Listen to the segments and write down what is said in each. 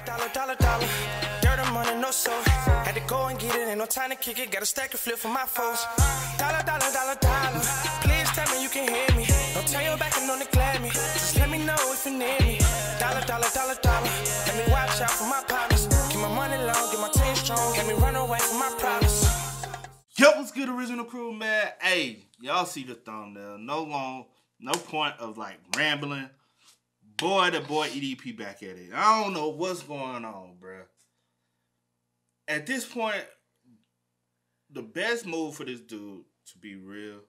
Dollar. Dirt and money, no soul. Had to go and get it, ain't no time to kick it. Got a stack and flip for my foes. Dollar. Please tell me you can hear me. Don't turn your back and don't neglect me. Just let me know if you need me. Dollar. Let me watch out for my partners. Keep my money long, get my team strong. Let me run away from my problems. Yo, what's good, original crew, man? Hey, y'all see the thumbnail. No point of like rambling. Boy, the boy EDP back at it. I don't know what's going on, bruh. At this point, the best move for this dude, to be real,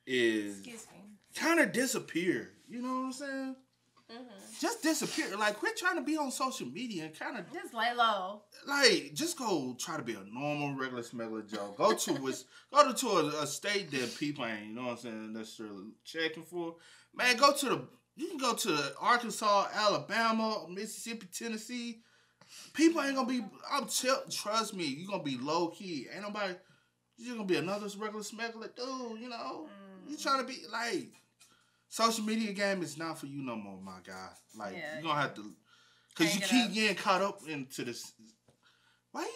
is kind of disappear. You know what I'm saying? Just disappear. Like, quit trying to be on social media and kind of just lay low. Like, just go try to be a normal, regular smuggler Joe. Go to a state that people ain't, you know what I'm saying, necessarily checking for. Man, you can go to Arkansas, Alabama, Mississippi, Tennessee. People ain't gonna be. Trust me, you gonna be low key. Ain't nobody. You're gonna be another regular smuggler dude. You know, you trying to be like. Social media game is not for you no more, my guy. Like, you're gonna have to, because you keep getting caught up into this. Why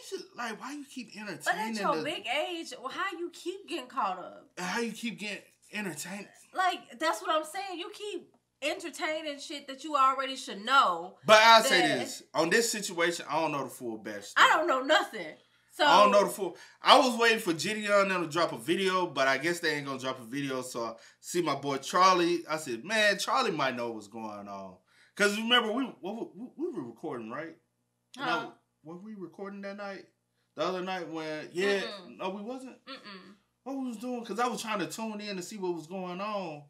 you keep entertaining? But at your big age, how you keep getting caught up? How you keep getting entertained? Like, that's what I'm saying. You keep entertaining shit that you already should know. But I'll say this. On this situation, I don't know the full backstory. I don't know nothing. So, I don't know the full. I was waiting for Gideon and them to drop a video, but I guess they ain't gonna drop a video. So I see my boy Charlie. I said, man, Charlie might know what's going on. Cause remember we were recording, right? Huh? Were we recording that night? The other night when no, we wasn't. What we was doing? Cause I was trying to tune in to see what was going on.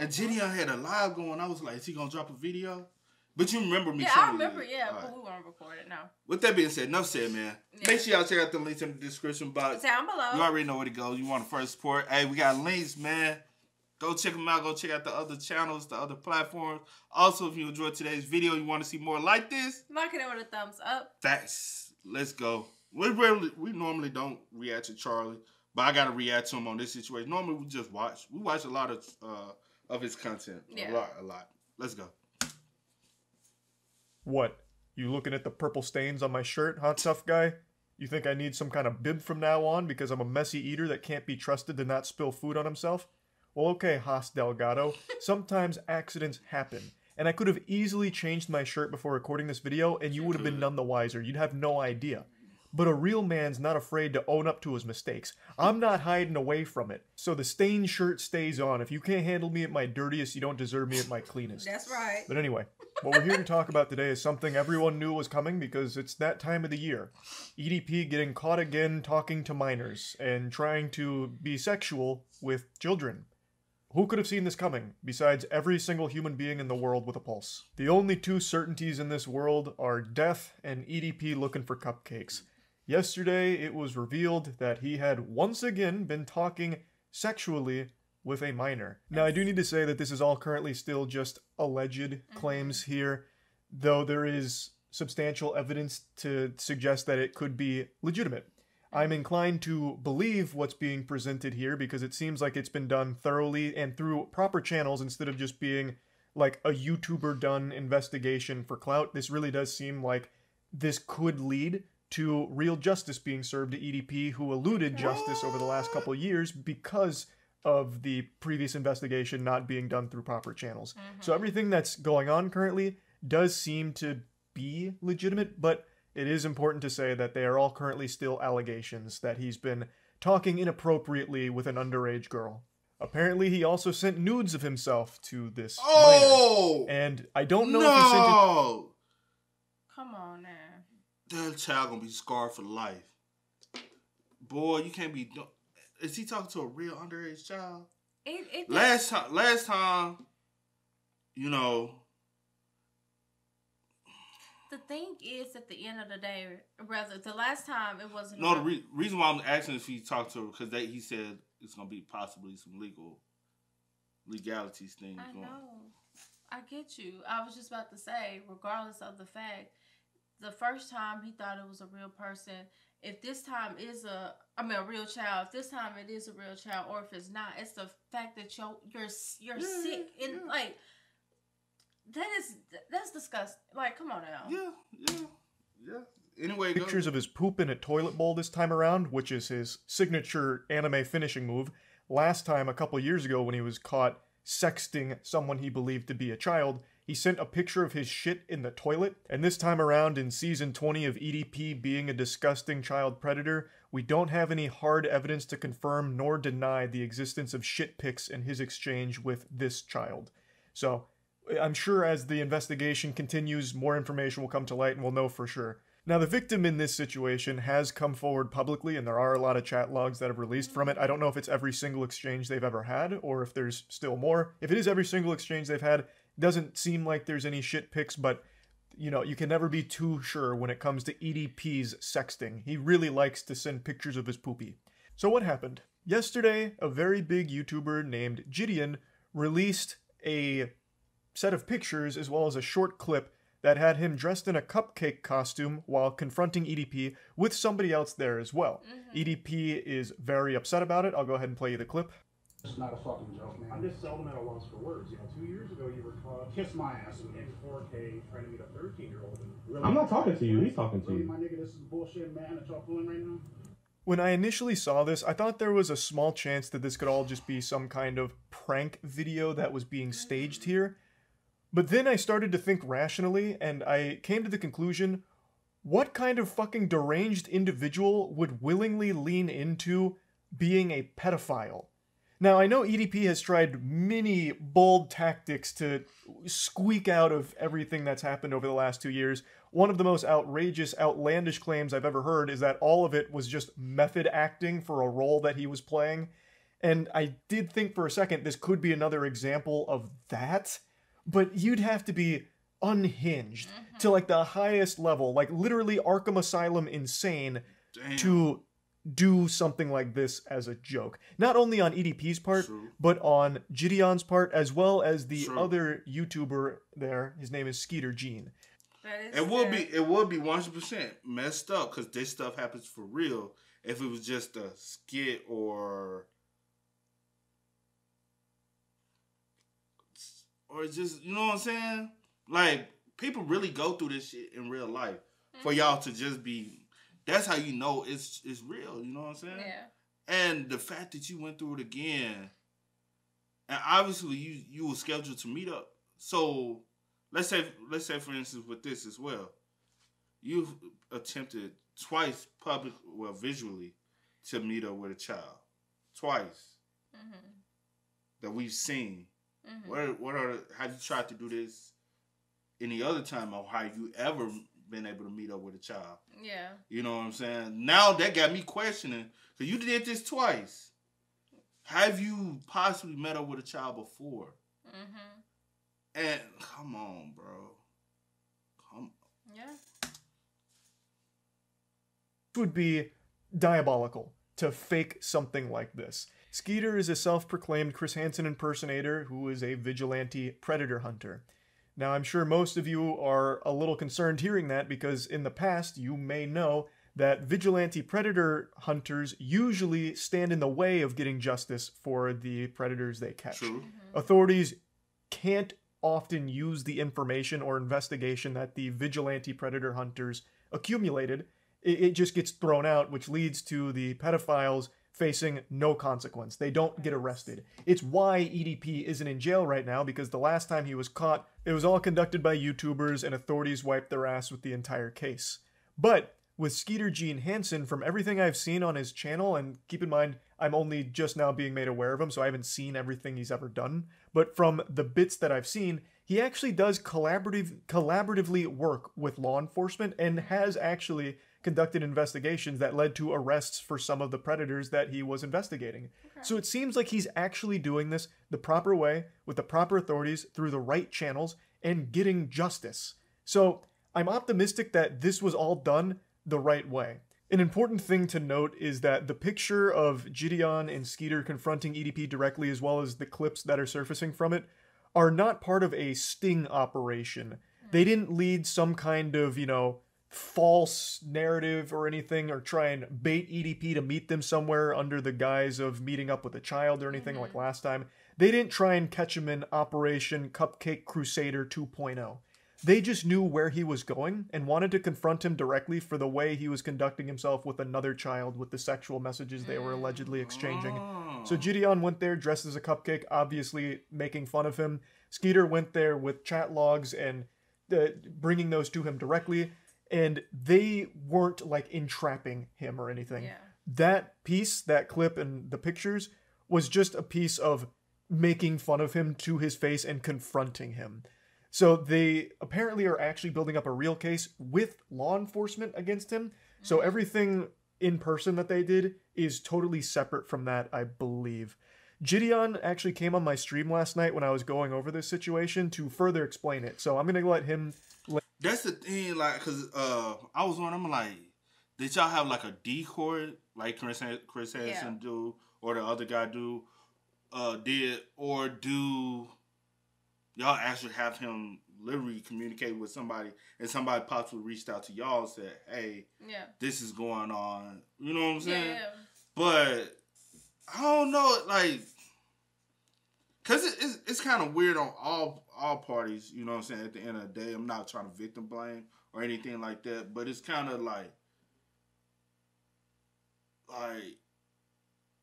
And Gideon had a live going. I was like, is he gonna drop a video? But you remember me. Yeah, I remember, but we weren't recording now. With that being said, enough said, man. Yeah. Make sure y'all check out the links in the description box. Down below. You already know where to go. You want to first support. Hey, we got links, man. Go check them out. Go check out the other channels, the other platforms. Also, if you enjoyed today's video, you want to see more like this, knock it with a thumbs up. Thanks. Let's go. We normally don't react to Charlie, but I got to react to him on this situation. Normally, we just watch. We watch a lot of his content. Yeah. A lot. Let's go. What? You looking at the purple stains on my shirt, hot tough guy? You think I need some kind of bib from now on because I'm a messy eater that can't be trusted to not spill food on himself? Well, okay, Haas Delgado. Sometimes accidents happen. And I could have easily changed my shirt before recording this video and you would have been none the wiser. You'd have no idea. But a real man's not afraid to own up to his mistakes. I'm not hiding away from it. So the stained shirt stays on. If you can't handle me at my dirtiest, you don't deserve me at my cleanest. That's right. But anyway, what we're here to talk about today is something everyone knew was coming because it's that time of the year. EDP getting caught again talking to minors and trying to be sexual with children. Who could have seen this coming, besides every single human being in the world with a pulse? The only two certainties in this world are death and EDP looking for cupcakes. Yesterday, it was revealed that he had once again been talking sexually with a minor. Now, I do need to say that this is all currently still just alleged claims here, though there is substantial evidence to suggest that it could be legitimate. I'm inclined to believe what's being presented here because it seems like it's been done thoroughly and through proper channels instead of just being like a YouTuber-done investigation for clout. This really does seem like this could lead to real justice being served to EDP, who eluded justice over the last couple of years because of the previous investigation not being done through proper channels. So everything that's going on currently does seem to be legitimate, but it is important to say that they are all currently still allegations that he's been talking inappropriately with an underage girl. Apparently, he also sent nudes of himself to this minor. And I don't know if he sent it... Come on now. That child gonna be scarred for life. Boy, you can't be... Is he talking to a real underage child? Last time, you know... The thing is, at the end of the day, rather, the last time it wasn't... No, the reason why I'm asking if he talked to her, because he said it's going to be possibly some legalities things going on. I know. I get you. I was just about to say, regardless of the fact, the first time he thought it was a real person. If this time is a real child, if this time it is a real child, or if it's not, it's the fact that you're sick and like... That's disgusting. Like, come on now. Yeah. Anyway, Pictures of his poop in a toilet bowl this time around, which is his signature anime finishing move. Last time, a couple years ago, when he was caught sexting someone he believed to be a child, he sent a picture of his shit in the toilet. And this time around, in season 20 of EDP being a disgusting child predator, we don't have any hard evidence to confirm nor deny the existence of shit pics in his exchange with this child. So, I'm sure as the investigation continues, more information will come to light and we'll know for sure. Now, the victim in this situation has come forward publicly, and there are a lot of chat logs that have released from it. I don't know if it's every single exchange they've ever had, or if there's still more. If it is every single exchange they've had, it doesn't seem like there's any shit pics, but, you know, you can never be too sure when it comes to EDP's sexting. He really likes to send pictures of his poopy. So what happened? Yesterday, a very big YouTuber named Gideon released a set of pictures as well as a short clip that had him dressed in a cupcake costume while confronting EDP with somebody else there as well. EDP is very upset about it. I'll go ahead and play you the clip. It's not a fucking joke, man. I'm just seldom at a loss for words. You know, 2 years ago you were caught Kiss my ass. in 4K trying to meet a 13-year-old. And really, I'm not talking to you. He's talking to Really, you. my nigga, this is bullshit, man, that y'all pulling right now? When I initially saw this, I thought there was a small chance that this could all just be some kind of prank video that was being staged here. But then I started to think rationally, and I came to the conclusion, what kind of fucking deranged individual would willingly lean into being a pedophile? Now, I know EDP has tried many bold tactics to squeak out of everything that's happened over the last 2 years. One of the most outrageous, outlandish claims I've ever heard is that all of it was just method acting for a role that he was playing. And I did think for a second this could be another example of that. But you'd have to be unhinged to like the highest level, like literally Arkham Asylum insane, to do something like this as a joke. Not only on EDP's part, but on Gideon's part, as well as the other YouTuber there. His name is Skeeter Gene. It would be 100% messed up because this stuff happens for real. If it was just a skit or just, you know what I'm saying? Like, people really go through this shit in real life. For y'all to just be, that's how you know it's real, you know what I'm saying? Yeah. And the fact that you went through it again, and obviously you were scheduled to meet up. So let's say for instance with this as well, you've attempted twice visually to meet up with a child, twice that we've seen. What are have you tried to do this any other time, or have you ever been able to meet up with a child? Yeah. You know what I'm saying? Now that got me questioning, because you did this twice. Have you possibly met up with a child before? And come on, bro. Come on. Yeah. It would be diabolical to fake something like this. Skeeter is a self-proclaimed Chris Hansen impersonator who is a vigilante predator hunter. Now, I'm sure most of you are a little concerned hearing that because in the past, you may know that vigilante predator hunters usually stand in the way of getting justice for the predators they catch. True. Authorities can't often use the information or investigation that the vigilante predator hunters accumulated. It just gets thrown out, which leads to the pedophiles facing no consequence. They don't get arrested. It's why EDP isn't in jail right now, because the last time he was caught, it was all conducted by YouTubers and authorities wiped their ass with the entire case. But with Skeeter Gene Hansen, from everything I've seen on his channel, and keep in mind, I'm only just now being made aware of him, so I haven't seen everything he's ever done, but from the bits that I've seen, he actually does collaboratively work with law enforcement and has actually conducted investigations that led to arrests for some of the predators that he was investigating. Okay. So it seems like he's actually doing this the proper way, with the proper authorities, through the right channels, and getting justice. So I'm optimistic that this was all done the right way. An important thing to note is that the picture of Gideon and Skeeter confronting EDP directly, as well as the clips that are surfacing from it, are not part of a sting operation. They didn't lead some kind of, false narrative or anything, or try and bait EDP to meet them somewhere under the guise of meeting up with a child or anything like last time. They didn't try and catch him in Operation Cupcake Crusader 2.0. They just knew where he was going and wanted to confront him directly for the way he was conducting himself with another child with the sexual messages they were allegedly exchanging. So Gideon went there dressed as a cupcake, obviously making fun of him. Skeeter went there with chat logs and bringing those to him directly, and they weren't like entrapping him or anything. Yeah. That piece, that clip and the pictures was just a piece of making fun of him to his face and confronting him. So they apparently are actually building up a real case with law enforcement against him. So everything in person that they did is totally separate from that, I believe. Gideon actually came on my stream last night when I was going over this situation to further explain it. So I'm going to let him... That's the thing, like, because I was on, I'm like, did y'all have, like, a decoy, like Chris Hansen do, or the other guy do, or do y'all actually have him literally communicate with somebody, and somebody possibly reached out to y'all and said, hey, this is going on, you know what I'm saying? Yeah. But I don't know, like, because it's kind of weird on all parties, you know what I'm saying, at the end of the day. I'm not trying to victim blame or anything like that, but it's kind of like,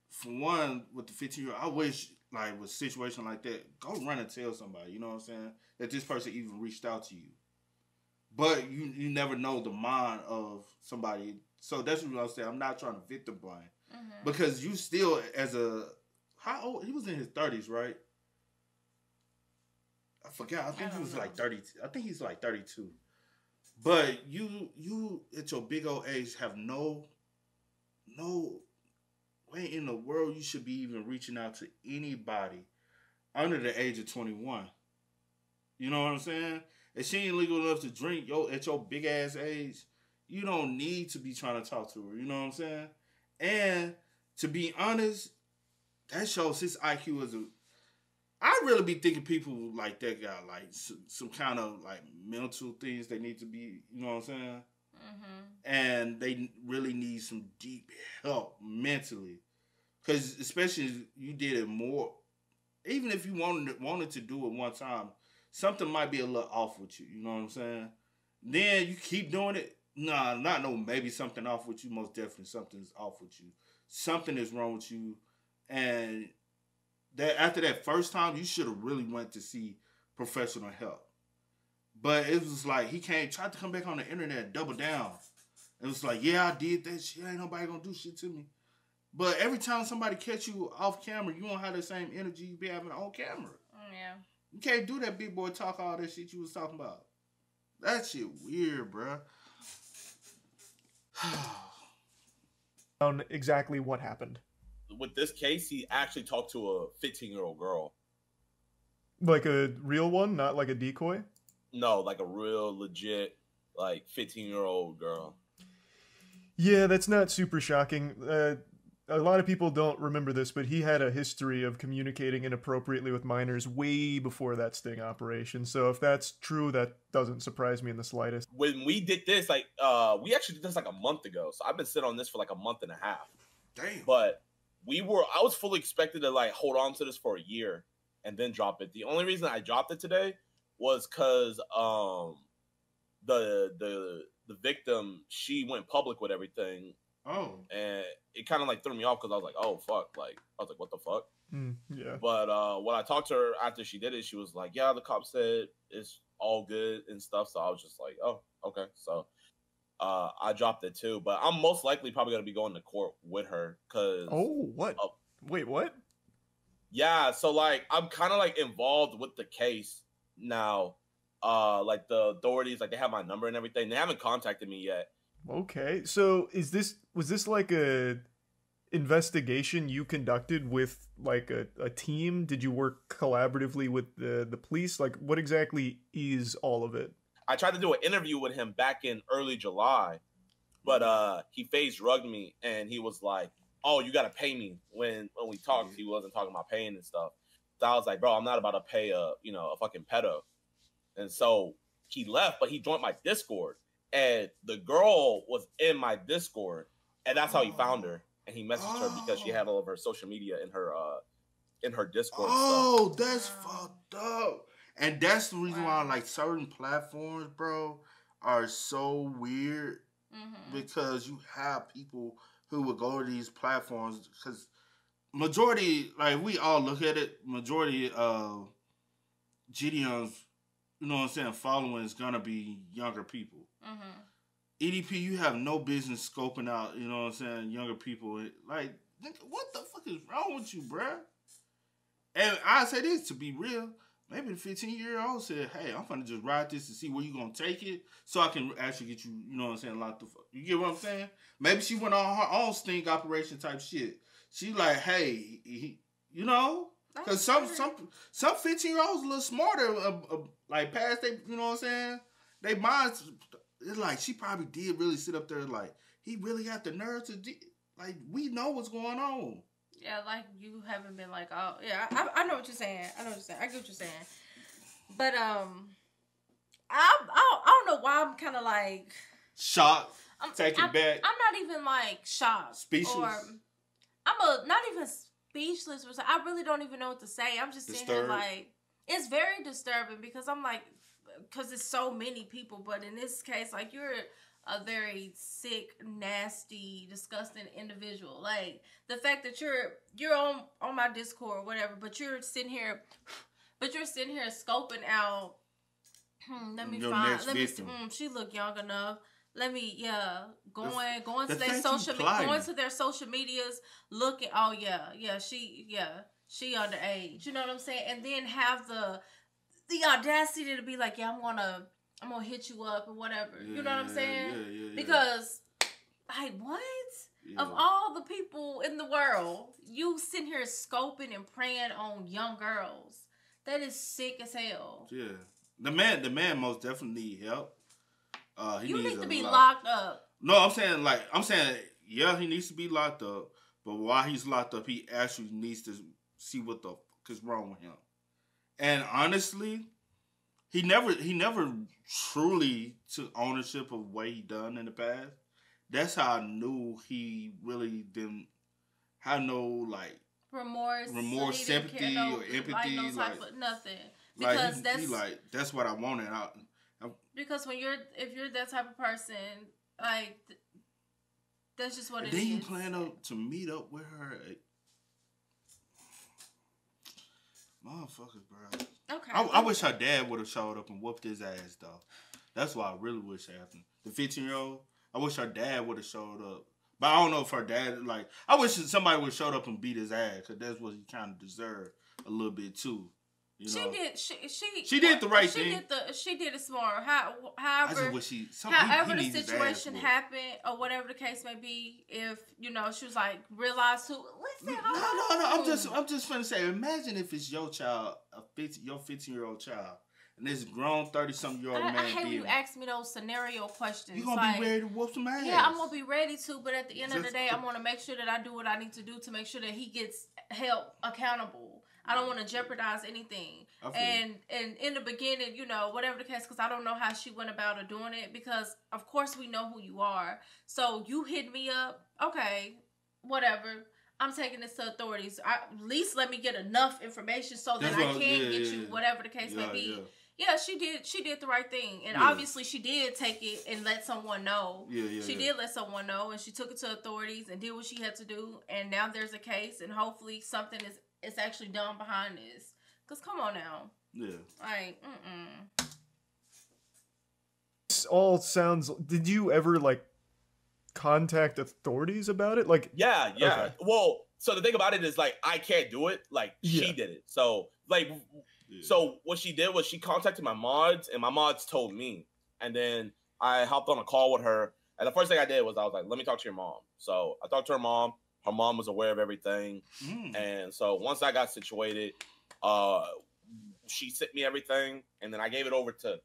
for one, with the 15-year-old, I wish, like, with a situation like that, go run and tell somebody, you know what I'm saying, that this person even reached out to you. But you never know the mind of somebody. So that's what I'm saying. I'm not trying to victim blame. Because you still, how old? He was in his 30s, right? I forgot. I think he was like 30. I think he's like 32. But you at your big old age have no way in the world you should be even reaching out to anybody under the age of 21. You know what I'm saying? If she ain't legal enough to drink at your big ass age, you don't need to be trying to talk to her. You know what I'm saying? And to be honest, that shows his IQ is I really be thinking people like that got like some kind of like mental things they need to be, you know what I'm saying? And they really need some deep help mentally. Because especially you did it more, even if you wanted to do it one time, something might be a little off with you, you know what I'm saying? Then you keep doing it. Nah, not no maybe something off with you. Most definitely something's off with you. Something is wrong with you. And that after that first time, you should have really went to see professional help. But it was like he tried to come back on the internet and double down. It was like, yeah, I did that shit. Ain't nobody gonna do shit to me. But every time somebody catch you off camera, you don't have the same energy you be having on camera. Yeah. You can't do that big boy talk all that shit you was talking about. That shit weird, bruh. On exactly what happened. With this case, he actually talked to a 15-year-old girl. Like a real one, not like a decoy? No, like a real legit, like 15-year-old girl. Yeah, that's not super shocking. A lot of people don't remember this, but he had a history of communicating inappropriately with minors way before that sting operation. So if that's true, that doesn't surprise me in the slightest. When we did this, like, we actually did this like a month ago. So I've been sitting on this for like a month and a half. Damn. But I was fully expected to like hold on to this for a year and then drop it. The only reason I dropped it today was because the victim, she went public with everything. Oh. And it kind of like threw me off because I was like, oh, fuck. Like, I was like, what the fuck? Yeah. But when I talked to her after she did it, she was like, yeah, the cop said it's all good and stuff. So I was just like, oh, okay. So I dropped it too. But I'm most likely probably going to be going to court with her because... Oh, what? Wait, what? Yeah, so like I'm kind of like involved with the case now. Like the authorities, like they have my number and everything. They haven't contacted me yet. Okay, so was this like a investigation you conducted with like a team? Did you work collaboratively with the police? Like, what exactly is all of it? I tried to do an interview with him back in early July, but he phase drugged me and he was like, "Oh, you gotta pay me." When we talked, he wasn't talking about paying and stuff. So I was like, "Bro, I'm not about to pay a fucking pedo." And so he left, but he joined my Discord. And the girl was in my Discord, and that's how he found her. And he messaged her because she had all of her social media in her in her Discord Oh, that's fucked up. And that's the reason why like certain platforms, bro, are so weird because you have people who would go to these platforms because majority, like we all look at it, majority of GDM's, you know what I'm saying, following is gonna be younger people. EDP, you have no business scoping out, you know what I'm saying, younger people. Like, what the fuck is wrong with you, bruh? And I say this to be real. Maybe the 15-year-old said, hey, I'm gonna just ride this to see where you gonna take it so I can actually get you, you know what I'm saying, locked the fuck. You get what I'm saying? Maybe she went on her own sting operation type shit. She like, hey, you know? Because some 15-year-olds a little smarter, like past they, you know what I'm saying? They minds, it's like, she probably did really sit up there like, he really got the nerve to, like, we know what's going on. Yeah, like you haven't been like, oh yeah, I know what you're saying. I get what you're saying. But I don't know why I'm kind of like shocked, taken back. I'm not even like shocked, speechless. Or I'm not even speechless. Or I really don't even know what to say. I'm just sitting here like it's very disturbing because I'm like, because it's so many people. But in this case, like you're a very sick, nasty, disgusting individual. Like the fact that you're on my Discord or whatever, but you're sitting here scoping out. Let me find. Let me. She look young enough. Let me. Going to their social medias, looking. Oh yeah. She underage. You know what I'm saying? And then have the audacity to be like, yeah, I'm gonna hit you up or whatever. You know what I'm saying? Yeah. Because, like, what? Yeah. Of all the people in the world, you sitting here scoping and preying on young girls. That is sick as hell. Yeah. The man most definitely need help. You need to be locked up. No, I'm saying, yeah, he needs to be locked up. But while he's locked up, he actually needs to see what the fuck is wrong with him. And honestly, he never truly took ownership of what he done in the past. That's how I knew he really didn't have no remorse, sympathy, or empathy, nothing. Because that's what I wanted. Because if you're that type of person, like that's just what it is. Then you plan to meet up with her. Motherfuckers, bro. Okay. I wish her dad would have showed up and whooped his ass, though. That's what I really wish happened. The 15-year-old, I wish her dad would have showed up. But I don't know if her dad, I wish somebody would have showed up and beat his ass, because that's what he kind of deserved a little bit, too. You know? She did the right thing. She did it smart. However the situation happened or whatever the case may be, if she was like realized who. Listen, no. I'm just finna say. Imagine if it's your child, your 15-year-old child, and this grown 30-something-year-old man. I hate when you ask me those scenario questions. You gonna be ready to whoop some ass? Yeah, I'm gonna be ready to. But at the end of the day, I'm gonna make sure that I do what I need to do to make sure that he gets held accountable. I don't want to jeopardize anything. And in the beginning, whatever the case, because I don't know how she went about doing it, because of course we know who you are. So you hit me up, okay, whatever. I'm taking this to authorities. At least let me get enough information so that I can get you whatever the case may be. Yeah, she did the right thing. And obviously she did take it and let someone know. She did let someone know, and she took it to authorities and did what she had to do. And now there's a case, and hopefully something is actually done behind this. Cause come on now. Yeah. Like, This all sounds. Did you ever contact authorities about it? Yeah. Okay. Well, so the thing about it is I can't do it. She did it. So so what she did was she contacted my mods, and my mods told me, and then I hopped on a call with her. And the first thing I did was I was like, let me talk to your mom. So I talked to her mom. Her mom was aware of everything. And so once I got situated, she sent me everything, and then I gave it over to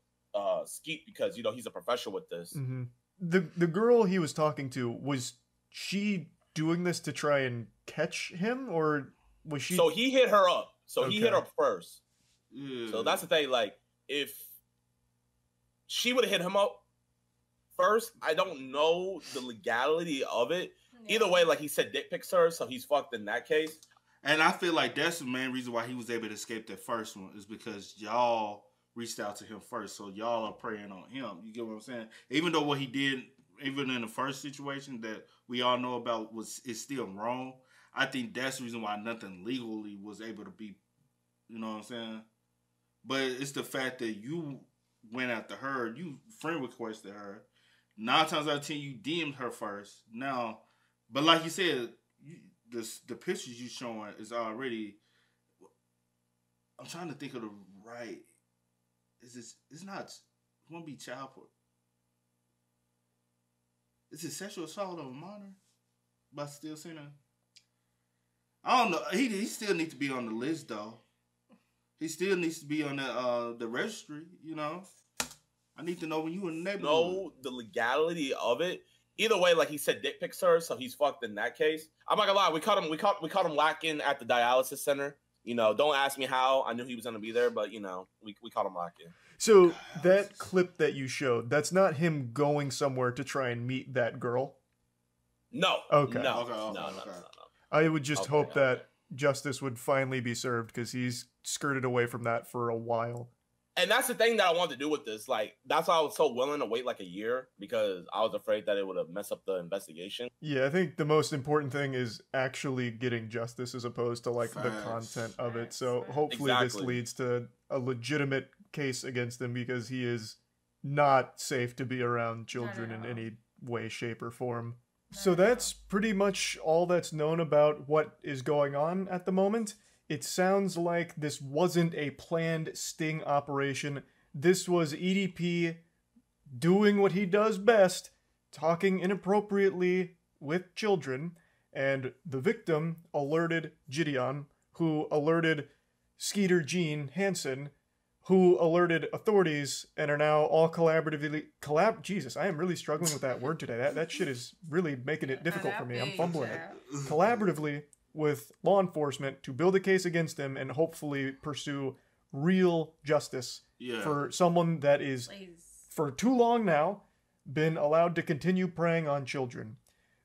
Skeet because he's a professional with this. Mm-hmm. The girl he was talking to, was she doing this to try and catch him, or was she? So he hit her up. He hit her first. So that's the thing. If she would have hit him up first, I don't know the legality of it. Either way, he said dick pics her, so he's fucked in that case. And I feel like that's the main reason why he was able to escape that first one is because y'all reached out to him first. So y'all are preying on him. You get what I'm saying? Even though what he did, even in the first situation that we all know about is still wrong, I think that's the reason why nothing legally was able to be, you know what I'm saying? But it's the fact that you went after her, you friend requested her. 9 times out of 10, you DM'd her first. Now, but like you said, the pictures you showing is already. I'm trying to think of the right. It's not. It won't be child porn. Is it sexual assault of a minor? By still seeing her? I don't know. He still needs to be on the list though. He still needs to be on the registry. You know, I need to know when you in the neighborhood. Know the legality of it. Either way, like he said, dick pics her, so he's fucked in that case. I'm not gonna lie, we caught him lacking at the dialysis center. You know, don't ask me how. I knew he was gonna be there, but you know, we caught him lacking. So that clip that you showed, that's not him going somewhere to try and meet that girl? No. Okay. No. Okay. I would just hope that justice would finally be served because he's skirted away from that for a while. And that's the thing that I wanted to do with this. Like, that's why I was so willing to wait like a year because I was afraid that it would have messed up the investigation. Yeah, I think the most important thing is actually getting justice as opposed to like the content of it. So hopefully this leads to a legitimate case against him because he is not safe to be around children in any way, shape, or form. So that's pretty much all that's known about what is going on at the moment. It sounds like this wasn't a planned sting operation. This was EDP doing what he does best, talking inappropriately with children, and the victim alerted Gideon, who alerted Skeeter Jean Hansen, who alerted authorities and are now all collaboratively Jesus, I am really struggling with that word today. That shit is really making it difficult for me. I'm fumbling it. Collaboratively with law enforcement to build a case against him and hopefully pursue real justice for someone that is, for too long now, been allowed to continue preying on children.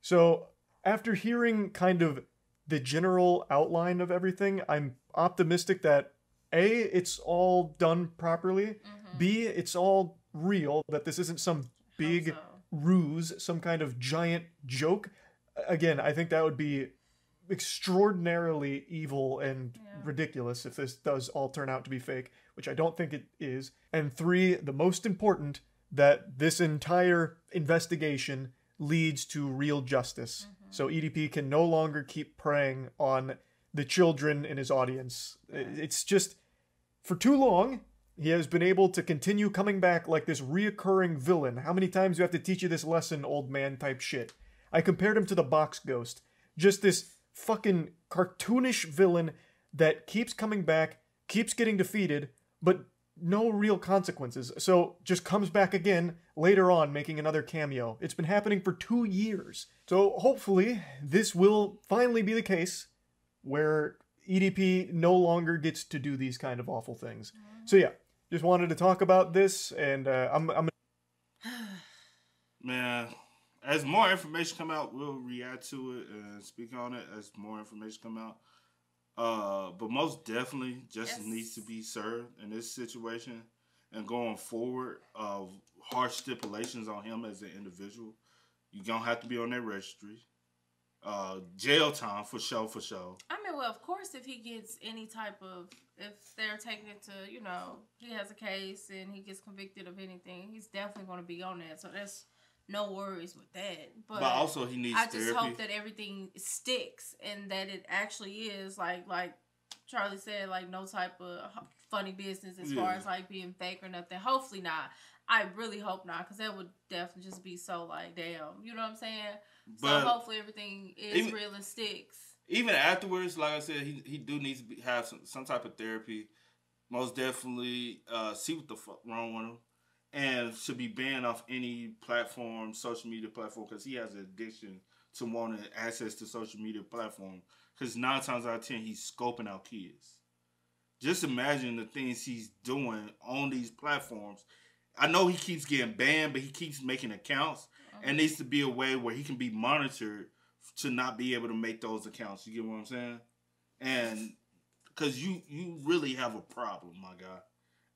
So after hearing kind of the general outline of everything, I'm optimistic that A, it's all done properly, B, it's all real, that this isn't some big ruse, some kind of giant joke. Again, I think that would be extraordinarily evil and ridiculous if this does all turn out to be fake, which I don't think it is. And 3, the most important, that this entire investigation leads to real justice. So EDP can no longer keep preying on the children in his audience. It's just, for too long, he has been able to continue coming back like this reoccurring villain. How many times do you have to teach you this lesson, old man type shit? I compared him to the Box Ghost. Just this fucking cartoonish villain that keeps coming back, keeps getting defeated, but no real consequences. So just comes back again later on, making another cameo. It's been happening for 2 years. So hopefully this will finally be the case where EDP no longer gets to do these kind of awful things. So yeah, just wanted to talk about this, and I'm Man, as more information come out, we'll react to it and speak on it as more information come out. But most definitely, justice needs to be served in this situation. And going forward, harsh stipulations on him as an individual. You're going to have to be on that registry. Jail time, for sure. I mean, well, of course, if he gets any type of, if they're taking it to, you know, he has a case and he gets convicted of anything, he's definitely going to be on that. So that's no worries with that. But also he needs therapy. I just hope that therapy. Everything sticks and that it actually is like Charlie said, like no type of funny business as far as like being fake or nothing. Hopefully not. I really hope not, because that would definitely just be so like, damn, you know what I'm saying? But so hopefully everything is real and sticks. Even afterwards, like I said, he do needs to have some type of therapy. Most definitely see what the fuck wrong with him. And should be banned off any platform, social media platform, because he has an addiction to wanting access to social media platform. Because 9 times out of 10, he's scoping out kids. Just imagine the things he's doing on these platforms. I know he keeps getting banned, but he keeps making accounts. And needs to be a way where he can be monitored to not be able to make those accounts. You get what I'm saying? and because you really have a problem, my guy,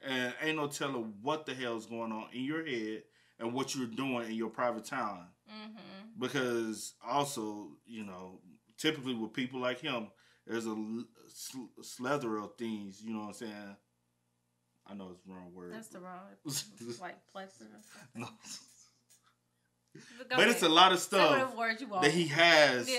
and ain't no telling what the hell's going on in your head and what you're doing in your private time. Mm-hmm. Because also, you know, typically with people like him, there's a slather of things. You know what I'm saying? I know it's the wrong word. That's the wrong, like plexus. No. But it's a lot of stuff that he has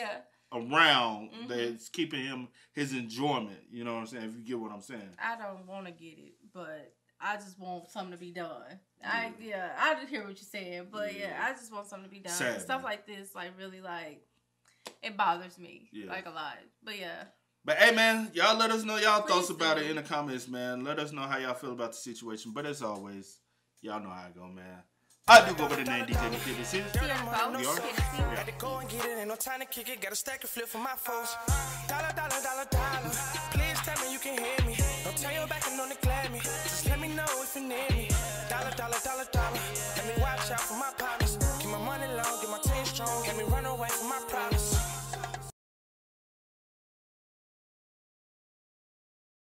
around that's keeping him his enjoyment. You know what I'm saying? If you get what I'm saying. I don't want to get it, but I just want something to be done. I did hear what you're saying, but I just want something to be done. Sad, stuff man. like this, like really, like it bothers me, like a lot. But yeah. But hey, man, y'all let us know y'all thoughts about it in the comments, man. Let us know how y'all feel about the situation. But as always, y'all know how it go, man. I do go by the name DJ Nick. This is Had to go and get it, ain't no time to kick it. Got a stack and flip for my folks. Dollar. Please tell me you can hear me. Don't turn your back and don't neglect me. Just let me know if you need me. Dollar. Let me watch out for my partners. Keep my money long, get my team strong. Let me run away from my problems.